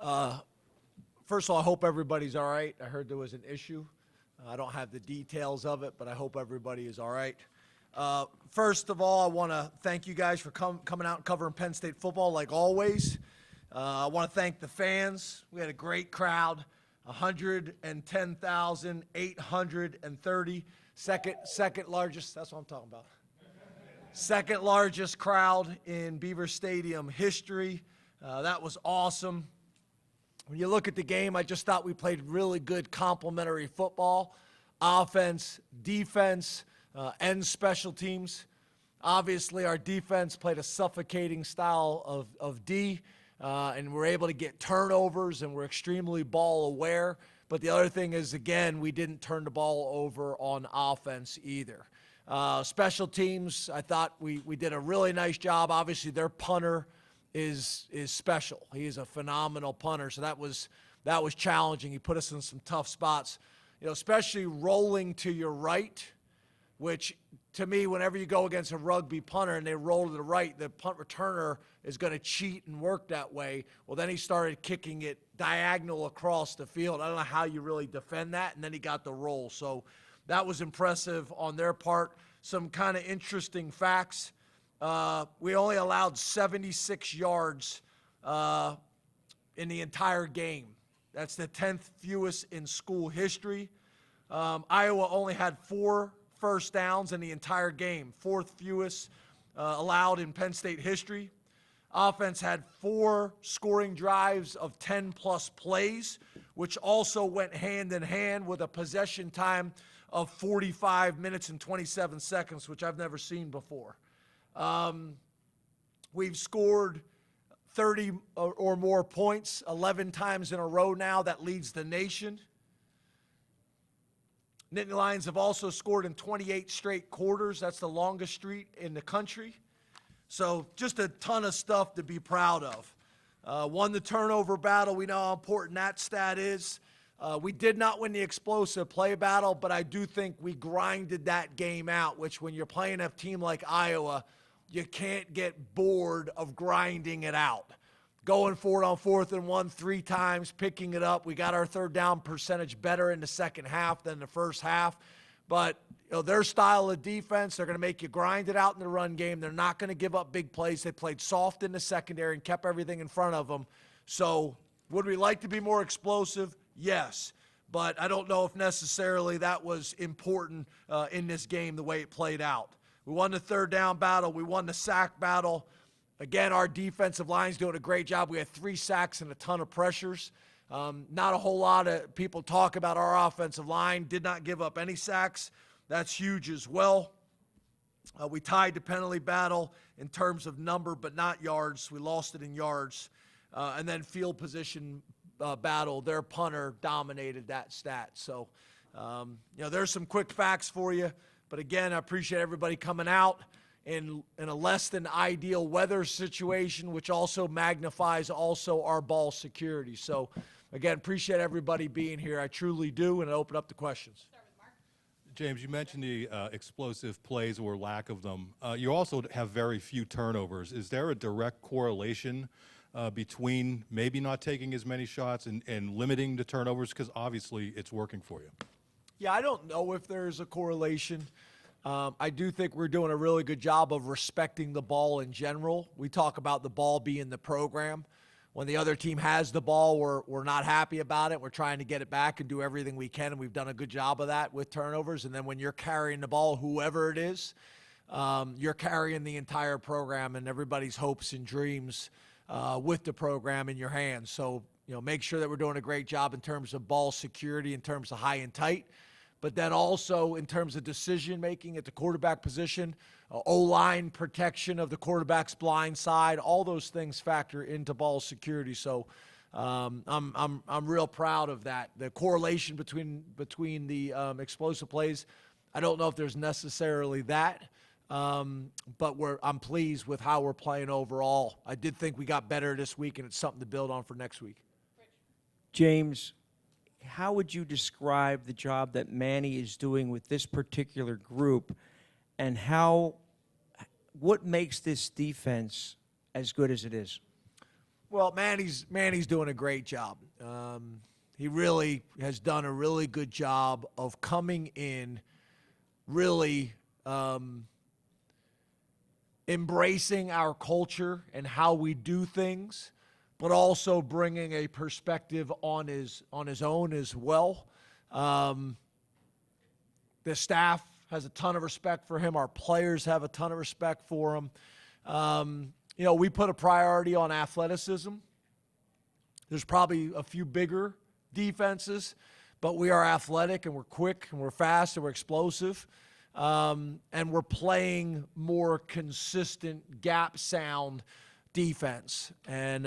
First of all, I hope everybody's all right. I heard there was an issue. I don't have the details of it, but I hope everybody is all right. First of all, I want to thank you guys for coming out and covering Penn State football like always. I want to thank the fans. We had a great crowd, 110,830, second largest, that's what I'm talking about. Second largest crowd in Beaver Stadium history. That was awesome. When you look at the game, I just thought we played really good complementary football, offense, defense, and special teams. Obviously, our defense played a suffocating style of D, and we're able to get turnovers, and we're extremely ball aware. But the other thing is, again, we didn't turn the ball over on offense either. Special teams, I thought we did a really nice job. Obviously, their punter is special. He is a phenomenal punter, so that was challenging. He put us in some tough spots, especially rolling to your right, which to me, whenever you go against a rugby punter and they roll to the right, the punt returner is going to cheat and work that way. Well, then he started kicking it diagonal across the field. I don't know how you really defend that, and then he got the roll. So that was impressive on their part. Some kind of interesting facts. We only allowed 76 yards in the entire game. That's the 10th fewest in school history. Iowa only had 4 first downs in the entire game, 4th fewest allowed in Penn State history. Offense had 4 scoring drives of 10-plus plays, which also went hand in hand with a possession time of 45 minutes and 27 seconds, which I've never seen before. We've scored 30 or more points 11 times in a row now. That leads the nation. Nittany Lions have also scored in 28 straight quarters. That's the longest streak in the country. So just a ton of stuff to be proud of. Won the turnover battle. We know how important that stat is. We did not win the explosive play battle, but I do think we grinded that game out, which when you're playing a team like Iowa, you can't get bored of grinding it out. Going for it on 4th and 1 3 times, picking it up. We got our third down percentage better in the second half than the first half. But their style of defense, they're going to make you grind it out in the run game. They're not going to give up big plays. They played soft in the secondary and kept everything in front of them. So would we like to be more explosive? Yes. But I don't know if necessarily that was important in this game the way it played out. We won the third down battle. We won the sack battle. Again, our defensive line's doing a great job. We had 3 sacks and a ton of pressures. Not a whole lot of people talk about our offensive line. Did not give up any sacks. That's huge as well. We tied the penalty battle in terms of number, but not yards. We lost it in yards. And then field position battle, their punter dominated that stat. So, there's some quick facts for you. But again, I appreciate everybody coming out in a less than ideal weather situation, which also magnifies also our ball security. So again, appreciate everybody being here. I truly do, and I open up the questions. Start with Mark. James, you mentioned the explosive plays or lack of them. You also have very few turnovers. Is there a direct correlation between maybe not taking as many shots and limiting the turnovers? Because obviously it's working for you. Yeah, I don't know if there's a correlation. I do think we're doing a really good job of respecting the ball in general. We talk about the ball being the program. When the other team has the ball, we're not happy about it. We're trying to get it back and do everything we can, and we've done a good job of that with turnovers. And then when you're carrying the ball, whoever it is, you're carrying the entire program and everybody's hopes and dreams with the program in your hands. So, make sure that we're doing a great job in terms of ball security, in terms of high and tight. But then also in terms of decision-making at the quarterback position, O-line protection of the quarterback's blind side, all those things factor into ball security. So I'm real proud of that. The correlation between the explosive plays, I don't know if there's necessarily that, but I'm pleased with how we're playing overall. I did think we got better this week, and it's something to build on for next week. James, how would you describe the job that Manny is doing with this particular group, and what makes this defense as good as it is? Well, Manny's doing a great job. He really has done a really good job of coming in, really embracing our culture and how we do things, but also bringing a perspective on his own as well. The staff has a ton of respect for him. Our players have a ton of respect for him. We put a priority on athleticism. There's probably a few bigger defenses, but we are athletic and we're quick and we're fast and we're explosive. And we're playing more consistent gap sound defense. And,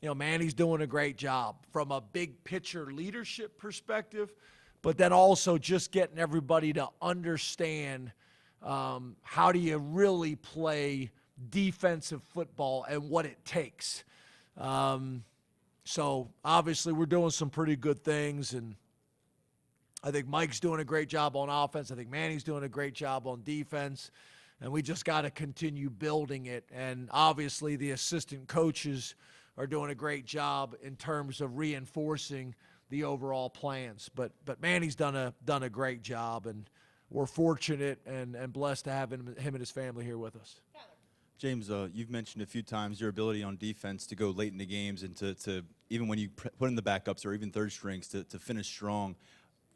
Manny's doing a great job from a big picture leadership perspective, but then also just getting everybody to understand how do you really play defensive football and what it takes. So obviously we're doing some pretty good things, and I think Mike's doing a great job on offense. I think Manny's doing a great job on defense, and we just got to continue building it. And obviously the assistant coaches are doing a great job in terms of reinforcing the overall plans. But Manny's done a great job, and we're fortunate and blessed to have him and his family here with us. James, you've mentioned a few times your ability on defense to go late in the games and to even when you put in the backups or even third strings to finish strong.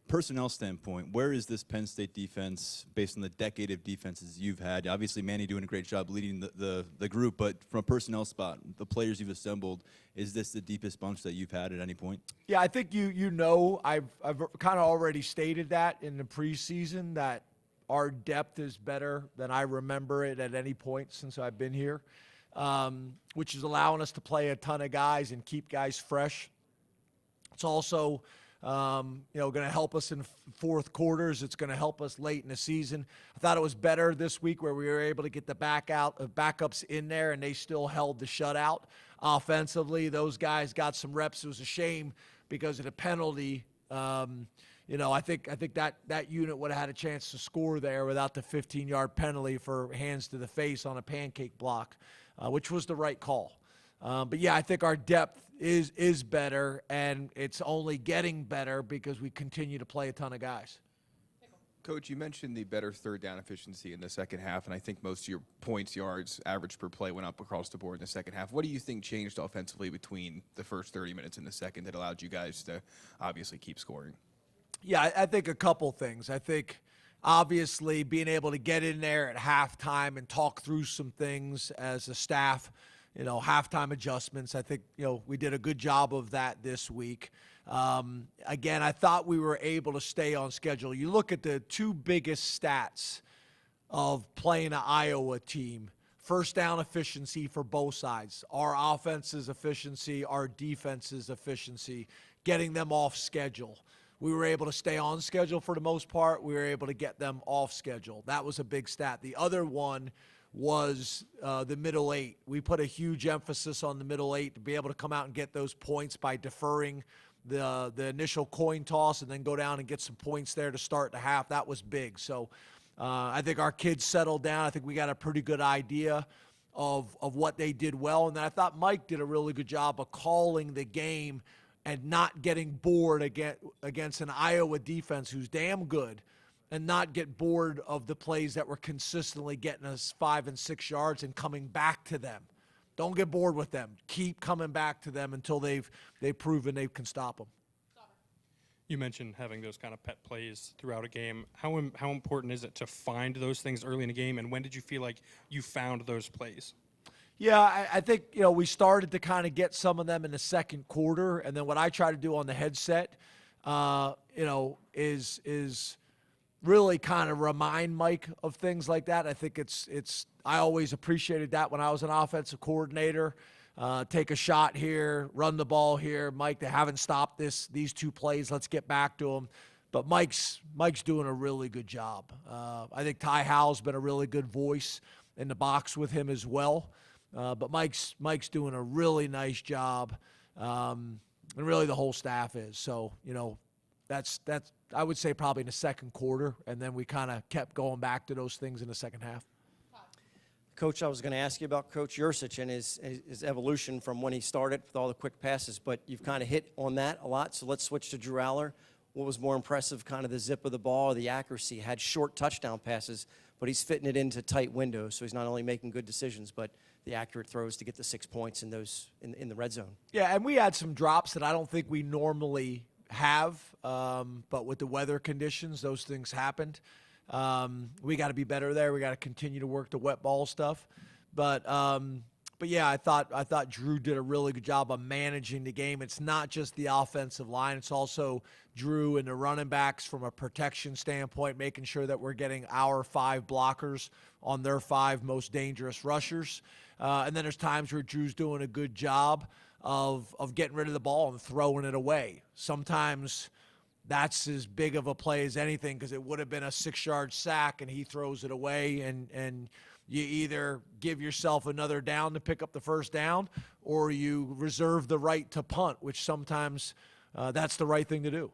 Personnel standpoint, where is this Penn State defense based on the decade of defenses you've had? Obviously, Manny doing a great job leading the group, but from a personnel spot, the players you've assembled, is this the deepest bunch that you've had at any point? Yeah, I think I've kind of already stated that in the preseason that our depth is better than I remember it at any point since I've been here, which is allowing us to play a ton of guys and keep guys fresh. It's also going to help us in fourth quarters. It's going to help us late in the season. I thought it was better this week where we were able to get the backups in there, and they still held the shutout. Offensively, those guys got some reps. It was a shame because of the penalty. I think that unit would have had a chance to score there without the 15-yard penalty for hands to the face on a pancake block, which was the right call. But yeah, I think our depth is better, and it's only getting better because we continue to play a ton of guys. Coach, you mentioned the better third down efficiency in the second half, and I think most of your points, yards, average per play went up across the board in the second half. What do you think changed offensively between the first 30 minutes and the second that allowed you guys to obviously keep scoring? Yeah, I think a couple things. I think obviously being able to get in there at halftime and talk through some things as a staff, halftime adjustments. I think, we did a good job of that this week. Again, I thought we were able to stay on schedule. You look at the two biggest stats of playing an Iowa team, first down efficiency for both sides. Our offense's efficiency, our defense's efficiency, getting them off schedule. We were able to stay on schedule for the most part. We were able to get them off schedule. That was a big stat. The other one was the middle eight. We put a huge emphasis on the middle eight to be able to come out and get those points by deferring the initial coin toss and then go down and get some points there to start the half. That was big. So I think our kids settled down. I think we got a pretty good idea of what they did well. And then I thought Mike did a really good job of calling the game and not getting bored against an Iowa defense who's damn good, and not get bored of the plays that were consistently getting us 5 and 6 yards and coming back to them. Don't get bored with them. Keep coming back to them until they've proven they can stop them. You mentioned having those kind of pet plays throughout a game. How important is it to find those things early in a game, and when did you feel like you found those plays? Yeah, I think, we started to kind of get some of them in the second quarter, and then what I try to do on the headset, is really kind of remind Mike of things like that. I think I always appreciated that when I was an offensive coordinator. Take a shot here, run the ball here. Mike, they haven't stopped these two plays. Let's get back to them. But Mike's doing a really good job. I think Ty Howell's been a really good voice in the box with him as well. But Mike's doing a really nice job, and really the whole staff is. So, that's I would say probably in the second quarter, and then we kind of kept going back to those things in the second half. Coach, I was going to ask you about Coach Yursich and his evolution from when he started with all the quick passes, but you've kind of hit on that a lot, so let's switch to Drew Aller. What was more impressive, kind of the zip of the ball or the accuracy? Had short touchdown passes, but he's fitting it into tight windows, so he's not only making good decisions, but the accurate throws to get the 6 points in those in the red zone. Yeah, and we had some drops that I don't think we normally have, but with the weather conditions, those things happened. We got to be better there. We got to continue to work the wet ball stuff, but yeah, I thought Drew did a really good job of managing the game. It's not just the offensive line; it's also Drew and the running backs from a protection standpoint, making sure that we're getting our 5 blockers on their 5 most dangerous rushers. And then there's times where Drew's doing a good job of getting rid of the ball and throwing it away. Sometimes that's as big of a play as anything because it would have been a 6-yard sack and he throws it away, and you either give yourself another down to pick up the first down or you reserve the right to punt, which sometimes that's the right thing to do.